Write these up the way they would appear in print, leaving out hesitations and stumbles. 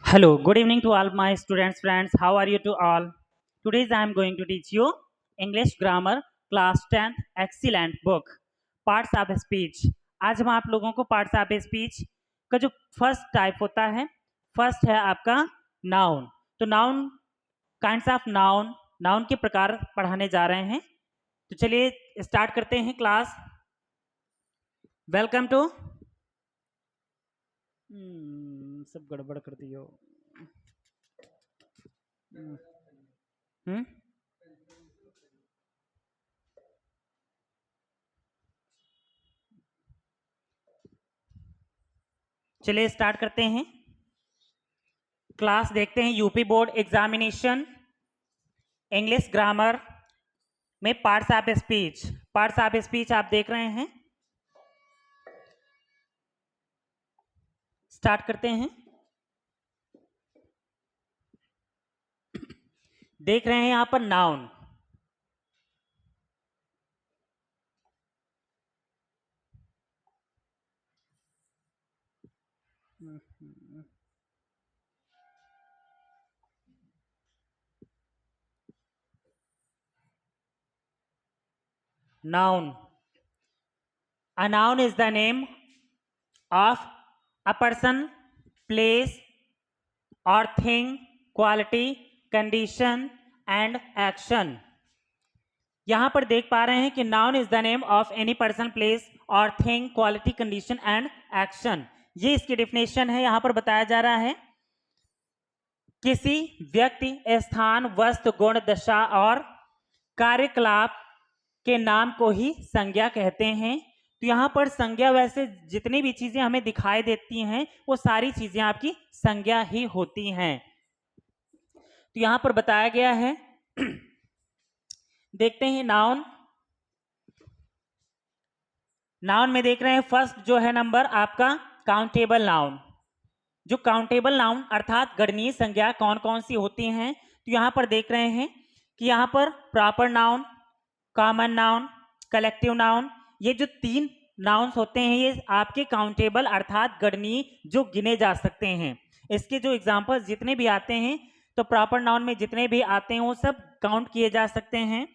Hello, good evening to all my students, friends. How are you to all? Today I am going to teach you English Grammar Class 10th Excellent Book Parts of Speech. आज हम आप लोगों को parts of speech का जो first type होता है, first है आपका नाउन। तो noun, kinds of noun, noun के प्रकार पढ़ाने जा रहे हैं। तो चलिए स्टार्ट करते हैं क्लास। वेलकम टू सब गड़बड़ कर दियो। हम्म चलिए स्टार्ट करते हैं क्लास। देखते हैं UP board examination English grammar में parts of speech. Parts of speech आप देख रहे हैं। स्टार्ट करते हैं। देख रहे हैं यहां पर noun. Noun, a noun is the name of a person, place or thing, quality, condition and action। यहां पर देख पा रहे हैं कि noun is the name of any person, place और thing, quality, condition and action. ये इसकी डेफिनेशन है। यहां पर बताया जा रहा है किसी व्यक्ति, स्थान, वस्तु, गुण, दशा और कार्यकलाप के नाम को ही संज्ञा कहते हैं। तो यहां पर संज्ञा, वैसे जितनी भी चीजें हमें दिखाई देती हैं वो सारी चीजें आपकी संज्ञा ही होती हैं। तो यहां पर बताया गया है देखते हैं नाउन। नाउन में देख रहे हैं फर्स्ट जो है नंबर आपका काउंटेबल नाउन। जो काउंटेबल नाउन अर्थात गणनीय संज्ञा कौन कौन सी होती हैं, तो यहां पर देख रहे हैं कि यहां पर proper noun, common noun, collective noun, ये जो तीन नाउन्स होते हैं ये आपके काउंटेबल अर्थात गणनीय जो गिने जा सकते हैं। इसके जो एग्जांपल्स जितने भी आते हैं, तो प्रॉपर नाउन में जितने भी आते हैं वो सब काउंट किए जा सकते हैं।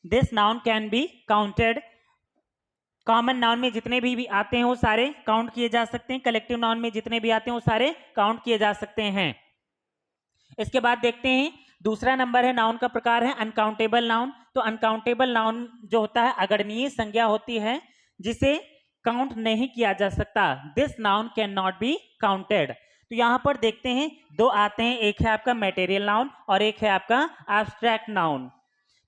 This noun can be counted. Common noun में जितने भी आते हैं वो सारे काउंट किए जा सकते हैं। कलेक्टिव नाउन में जितने भी आते हैं वो सारे काउंट किए जा सकते हैं। इसके बाद देखते हैं दूसरा नंबर है नाउन का प्रकार है अनकाउंटेबल नाउन। तो अनकाउंटेबल नाउन जो होता है अगणनीय संज्ञा होती है जिसे काउंट नहीं किया जा सकता। This noun can not be counted. तो यहां पर देखते हैं दो आते हैं, एक है आपका मटेरियल नाउन और एक है आपका एब्स्ट्रैक्ट नाउन।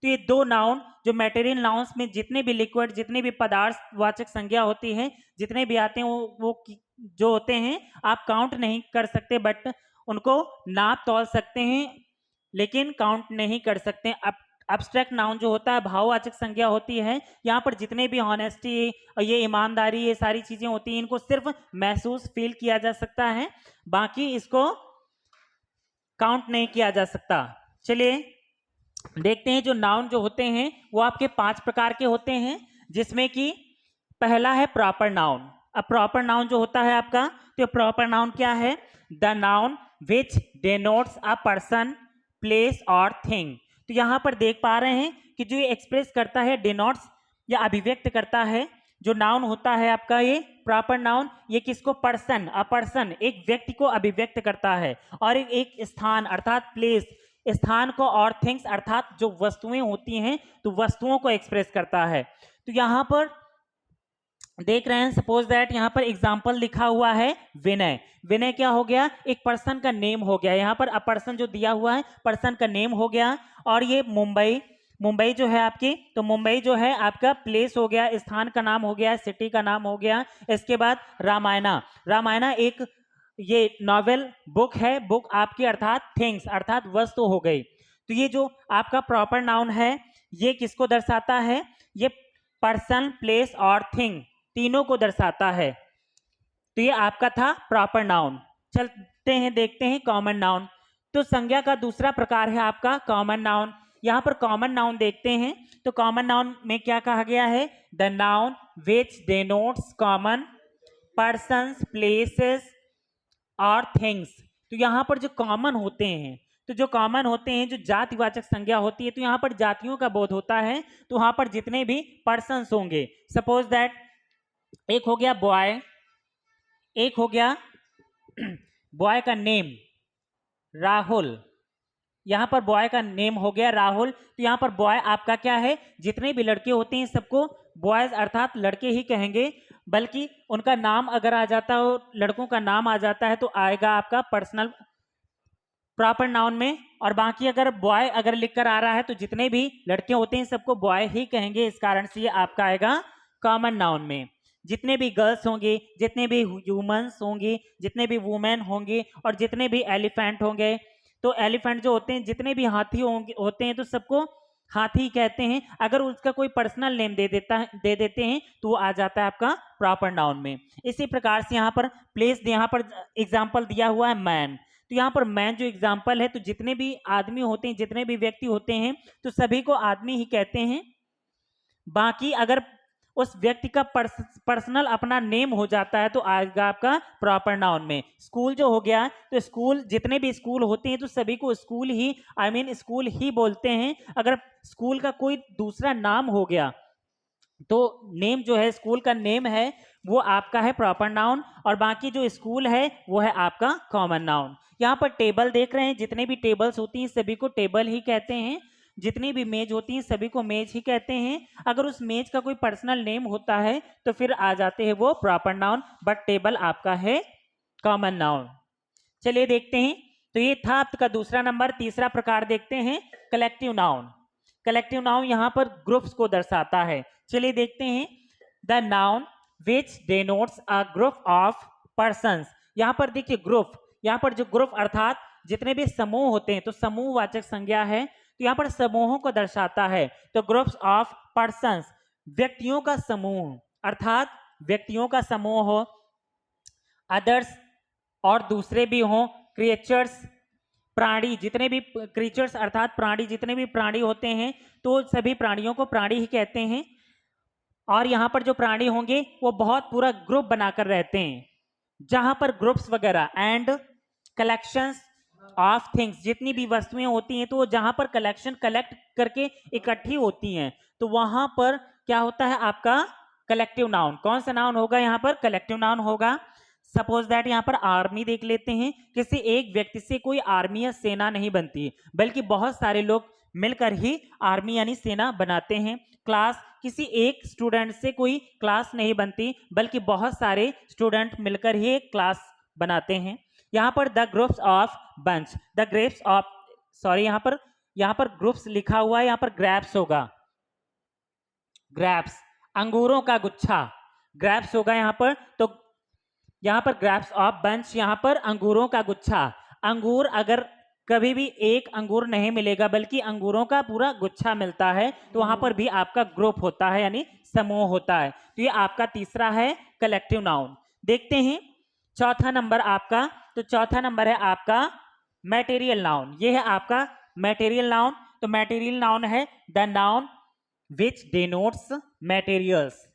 तो ये दो नाउन जो मटेरियल नाउन्स में जितने भी लिक्विड, जितने भी पदार्थवाचक संज्ञा होती है, जितने भी आते हैं वो जो होते हैं आप काउंट नहीं कर सकते, बट उनको नाप तौल सकते हैं लेकिन काउंट नहीं कर सकते। अब्स्ट्रैक्ट नाउन जो होता है भाववाचक संज्ञा होती है। यहाँ पर जितने भी ऑनेस्टी, ये ईमानदारी, ये सारी चीजें होती हैं इनको सिर्फ महसूस फील किया जा सकता है, बाकी इसको काउंट नहीं किया जा सकता। चलिए देखते हैं जो नाउन जो होते हैं वो आपके 5 प्रकार के होते हैं, जिसमें कि पहला है प्रॉपर नाउन। अब प्रॉपर नाउन जो होता है आपका, तो प्रॉपर नाउन क्या है? The noun which denotes a person, place और थिंग। तो यहां पर देख पा रहे हैं कि जो ये एक्सप्रेस करता है, डिनोट्स या अभिव्यक्त करता है, जो नाउन होता है आपका ये प्रॉपर नाउन, ये किसको? पर्सन, अ पर्सन, एक व्यक्ति को अभिव्यक्त करता है। और एक स्थान अर्थात प्लेस, स्थान को, और थिंग्स अर्थात जो वस्तुएं होती हैं तो वस्तुओं को एक्सप्रेस करता है। तो यहां पर देख रहे हैं सपोज दैट यहां पर एग्जांपल लिखा हुआ है विनय। विनय क्या हो गया? एक पर्सन का नेम हो गया। यहां पर अ पर्सन जो दिया हुआ है पर्सन का नेम हो गया। और ये मुंबई, मुंबई जो है आपकी, तो मुंबई जो है आपका प्लेस हो गया, स्थान का नाम हो गया, सिटी का नाम हो गया। इसके बाद रामायणा, रामायणा एक ये नॉवेल बुक है, बुक आपकी अर्थात थिंग्स अर्थात वस्तु हो गई। तो ये जो आपका प्रॉपर नाउन है ये किसको दर्शाता है? ये पर्सन, प्लेस और थिंग तीनों को दर्शाता है। तो ये आपका था प्रॉपर नाउन। चलते हैं देखते हैं कॉमन नाउन। तो संज्ञा का दूसरा प्रकार है आपका कॉमन नाउन। यहां पर कॉमन नाउन देखते हैं तो कॉमन नाउन में क्या कहा गया है? The noun which denotes common persons, places और थिंग्स। तो यहाँ पर जो कॉमन होते हैं, तो जो कॉमन होते हैं, जो जातिवाचक संज्ञा होती है, तो यहाँ पर जातियों का बोध होता है। तो वहां पर जितने भी पर्सन्स होंगे, सपोज दैट एक हो गया बॉय, एक हो गया बॉय का नेम राहुल, यहाँ पर बॉय का नेम हो गया राहुल। तो यहाँ पर बॉय आपका क्या है, जितने भी लड़के होते हैं सबको बॉयज अर्थात लड़के ही कहेंगे, बल्कि उनका नाम अगर आ जाता हो, लड़कों का नाम आ जाता है तो आएगा आपका पर्सनल प्रॉपर नाउन में। और बाकी अगर बॉय अगर लिखकर आ रहा है तो जितने भी लड़के होते हैं सबको बॉय ही कहेंगे, इस कारण से ये आपका आएगा कॉमन नाउन में। जितने भी गर्ल्स होंगे, जितने भी ह्यूमंस होंगे, जितने भी वुमेन होंगे और जितने भी एलिफेंट होंगे, तो एलिफेंट जो होते हैं, जितने भी हाथी होते हैं तो सबको हाथी कहते हैं। अगर उसका कोई पर्सनल नेम दे देते हैं तो वो आ जाता है आपका प्रॉपर नाउन में। इसी प्रकार से यहाँ पर प्लेस, यहाँ पर एग्जाम्पल दिया हुआ है मैन, तो यहाँ पर मैन जो एग्जाम्पल है, तो जितने भी आदमी होते हैं, जितने भी व्यक्ति होते हैं, तो सभी को आदमी ही कहते हैं। बाकी अगर उस व्यक्ति का पर्सनल अपना नेम हो जाता है तो आएगा आपका प्रॉपर नाउन में। स्कूल जो हो गया, तो स्कूल, जितने भी स्कूल होते हैं तो सभी को स्कूल ही, स्कूल ही बोलते हैं। अगर स्कूल का कोई दूसरा नाम हो गया तो नेम जो है, स्कूल का नेम है, वो आपका है प्रॉपर नाउन, और बाकी जो स्कूल है वो है आपका कॉमन नाउन। यहाँ पर टेबल देख रहे हैं, जितने भी टेबल्स होती हैं सभी को टेबल ही कहते हैं। जितनी भी मेज होती हैं सभी को मेज ही कहते हैं। अगर उस मेज का कोई पर्सनल नेम होता है तो फिर आ जाते हैं वो प्रॉपर नाउन, बट टेबल आपका है कॉमन नाउन। चलिए देखते हैं, तो ये था आपका दूसरा नंबर। तीसरा प्रकार देखते हैं, कलेक्टिव नाउन। कलेक्टिव नाउन यहाँ पर ग्रुप्स को दर्शाता है। चलिए देखते हैं, the noun which denotes a group of persons. यहाँ पर देखिए ग्रुप, यहाँ पर जो ग्रुप अर्थात जितने भी समूह होते हैं, तो समूहवाचक संज्ञा है, तो यहाँ पर समूहों को दर्शाता है। तो ग्रुप्स ऑफ पर्सन्स, व्यक्तियों का समूह, अर्थात व्यक्तियों का समूह हो, अदर्स और दूसरे भी हों, क्रिएचर्स प्राणी, जितने भी क्रीचर्स अर्थात प्राणी, जितने भी प्राणी होते हैं तो सभी प्राणियों को प्राणी ही कहते हैं। और यहाँ पर जो प्राणी होंगे वो बहुत पूरा ग्रुप बनाकर रहते हैं, जहां पर ग्रुप्स वगैरह एंड कलेक्शंस ऑफ थिंग्स, जितनी भी वस्तुएं होती हैं तो जहां पर कलेक्ट करके इकट्ठी होती हैं, तो वहां पर क्या होता है आपका कलेक्टिव नाउन। कौन सा नाउन होगा यहाँ पर, कलेक्टिव नाउन होगा। सपोज दैट यहाँ पर आर्मी देख लेते हैं, किसी एक व्यक्ति से कोई आर्मी या सेना नहीं बनती, बल्कि बहुत सारे लोग मिलकर ही आर्मी यानी सेना बनाते हैं। क्लास, किसी एक स्टूडेंट से कोई क्लास नहीं बनती, बल्कि बहुत सारे स्टूडेंट मिलकर ही एक क्लास बनाते हैं। यहाँ पर the groups of bunch, the grapes of, sorry यहाँ पर ग्रुप्स लिखा हुआ है, यहाँ पर ग्रैप्स होगा, ग्रैप्स अंगूरों का गुच्छा, ग्रैप्स होगा यहाँ पर। तो यहाँ पर ग्रैप्स ऑफ बंच, यहाँ पर अंगूरों का गुच्छा। अंगूर अगर कभी भी एक अंगूर नहीं मिलेगा, बल्कि अंगूरों का पूरा गुच्छा मिलता है, तो वहां पर भी आपका ग्रुप होता है, यानी समूह होता है। तो ये आपका तीसरा है कलेक्टिव नाउन। देखते हैं चौथा नंबर आपका, तो चौथा नंबर है आपका मैटेरियल नाउन। ये है आपका मैटेरियल नाउन। तो मैटेरियल नाउन है the noun which denotes materials.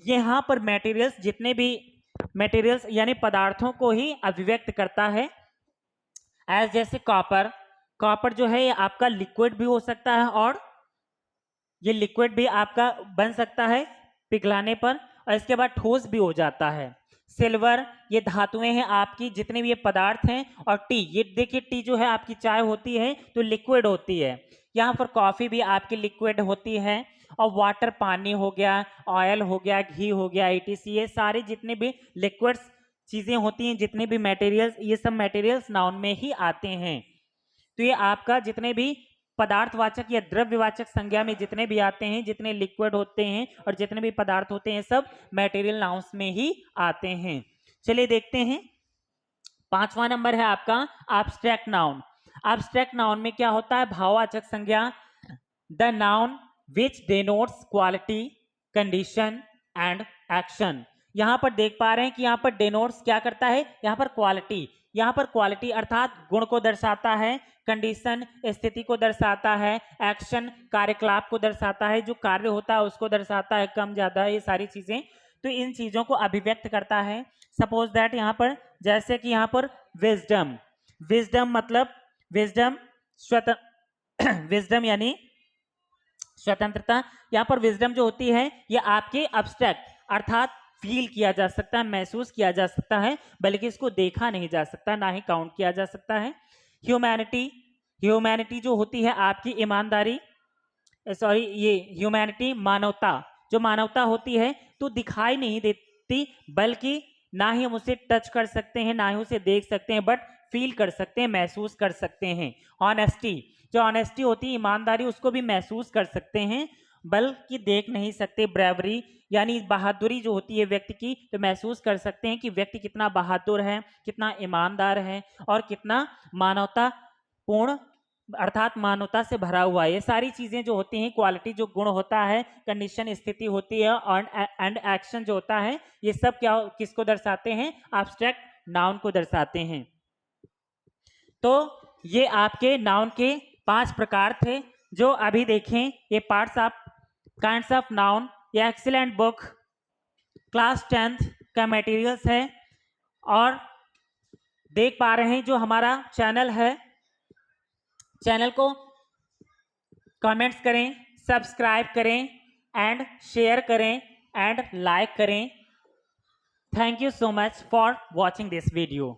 यहाँ पर मैटेरियल्स, जितने भी मैटेरियल्स यानी पदार्थों को ही अभिव्यक्त करता है। एज जैसे कॉपर, कॉपर जो है ये आपका लिक्विड भी हो सकता है, और ये लिक्विड भी आपका बन सकता है पिघलाने पर, और इसके बाद ठोस भी हो जाता है। सिल्वर, ये धातुएं हैं आपकी, जितने भी ये पदार्थ हैं। और टी, ये देखिए टी जो है आपकी चाय होती है तो लिक्विड होती है। यहाँ पर कॉफी भी आपकी लिक्विड होती है। और वाटर पानी हो गया, ऑयल हो गया, घी हो गया, etc, ये सारे जितने भी लिक्विड्स चीजें होती हैं, जितने भी मटेरियल्स, ये सब मटेरियल्स नाउन में ही आते हैं। तो ये आपका जितने भी पदार्थवाचक या द्रव्यवाचक संज्ञा में जितने भी आते हैं, जितने लिक्विड होते हैं और जितने भी पदार्थ होते हैं, सब मटेरियल नाउन्स में ही आते हैं। चलिए देखते हैं, पांचवा नंबर है आपका एब्स्ट्रैक्ट नाउन। एब्स्ट्रैक्ट नाउन में क्या होता है, भाववाचक संज्ञा, the noun which denotes quality, condition and action. यहाँ पर देख पा रहे हैं कि यहाँ पर डेनोट्स क्या करता है, यहाँ पर क्वालिटी, यहाँ पर क्वालिटी अर्थात गुण को दर्शाता है, कंडीशन स्थिति को दर्शाता है, एक्शन कार्यकलाप को दर्शाता है, जो कार्य होता है उसको दर्शाता है, कम ज्यादा, ये सारी चीजें, तो इन चीजों को अभिव्यक्त करता है। सपोज दैट यहाँ पर, जैसे कि यहाँ पर विजडम, विजडम मतलब विजडम विजडम यानी स्वतंत्रता। यहाँ पर विजडम जो होती है ये आपके अब्स्ट्रैक्ट अर्थात फील किया जा सकता है, महसूस किया जा सकता है, बल्कि इसको देखा नहीं जा सकता, ना ही काउंट किया जा सकता है। ह्यूमैनिटी, ह्यूमैनिटी जो होती है आपकी ईमानदारी, सॉरी ये ह्यूमैनिटी मानवता, जो मानवता होती है तो दिखाई नहीं देती, बल्कि ना ही हम उसे टच कर सकते हैं, ना ही उसे देख सकते हैं, बट फील कर सकते हैं, महसूस कर सकते हैं। ऑनेस्टी, जो ऑनेस्टी होती है ईमानदारी, उसको भी महसूस कर सकते हैं बल्कि देख नहीं सकते। ब्रेवरी यानी बहादुरी जो होती है व्यक्ति की, तो महसूस कर सकते हैं कि व्यक्ति कितना बहादुर है, कितना ईमानदार है और कितना मानवता पूर्ण अर्थात मानवता से भरा हुआ है। ये सारी चीजें जो होती हैं, क्वालिटी जो गुण होता है, कंडीशन स्थिति होती है और एंड एक्शन जो होता है, ये सब क्या किसको दर्शाते हैं? एब्स्ट्रैक्ट नाउन को दर्शाते हैं। तो ये आपके नाउन के 5 प्रकार थे जो अभी देखें। ये parts of kinds of noun, ये एक्सीलेंट बुक क्लास 10th का मटेरियल्स है। और देख पा रहे हैं जो हमारा चैनल है, चैनल को कमेंट्स करें, सब्सक्राइब करें एंड शेयर करें एंड लाइक करें। Thank you so much for watching this video.